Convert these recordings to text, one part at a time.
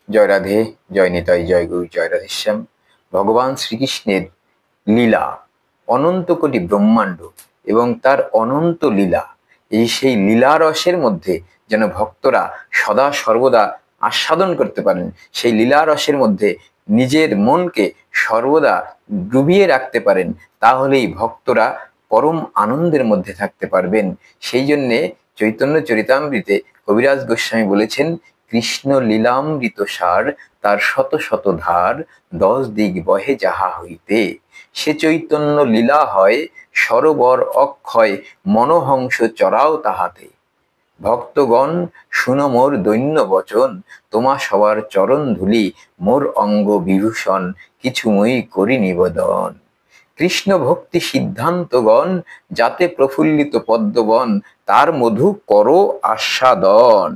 জয় রাধে, জয় নিতাই, জয় গুরু, জয় রাধেশ্যাম। ভগবান শ্রীকৃষ্ণের লীলা অনন্ত কোটি ব্রহ্মাণ্ড এবং তার অনন্ত লীলা, সেই লীলা রসের মধ্যে যেন ভক্তরা সদা সর্বদা আস্বাদন করতে পারেন, সেই লীলা রসের মধ্যে নিজের মনকে সর্বদা ডুবিয়ে রাখতে পারেন, তাহলেই ভক্তরা পরম আনন্দের মধ্যে থাকতে পারবেন। সেই জন্যে চৈতন্য চরিতামৃতে কবিরাজ গোস্বামী বলেছেন, কৃষ্ণ লীলামৃত সার, তার শত শত ধার, 10 দিক বহে যাহা হইতে। সে চৈতন্য লীলা হয়, সরোবর অক্ষয়, মনোহংস চরাও তাহাতে। ভক্তগণ শুনো মোর দৈন্য বচন, তোমা সবার চরণ ধুলি, মোর অঙ্গ বিভূষণ, কিছু মই করি নিবেদন। কৃষ্ণ ভক্তি সিদ্ধান্তগণ, যাতে প্রফুল্লিত পদ্মবন, তার মধু করো আস্বাদন।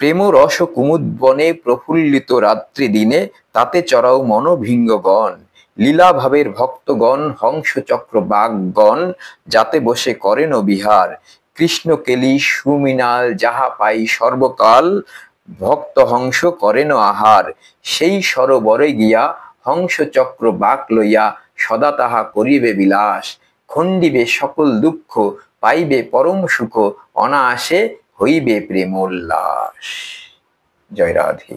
প্রেম রস কুমুদ বনে, প্রফুল্লিত রাত্রি দিনে, তাতে চড়াও মনোভিঙ্গগণ। লীলা ভাবের ভক্তগণ, হংস চক্র বাগগণ, যাতে বসে করেন বিহার। কৃষ্ণ কেলি সুমিনাল, যাহা পাই সর্বকাল, ভক্ত হংস করেন আহার। সেই সরোবরে গিয়া, হংস চক্র বাক লইয়া, সদা তাহা করিবে বিলাস। খণ্ডিবে সকল দুঃখ, পাইবে পরম সুখ, অনায়াসে হইবে প্রেমোল্লাস। জয় রাধে।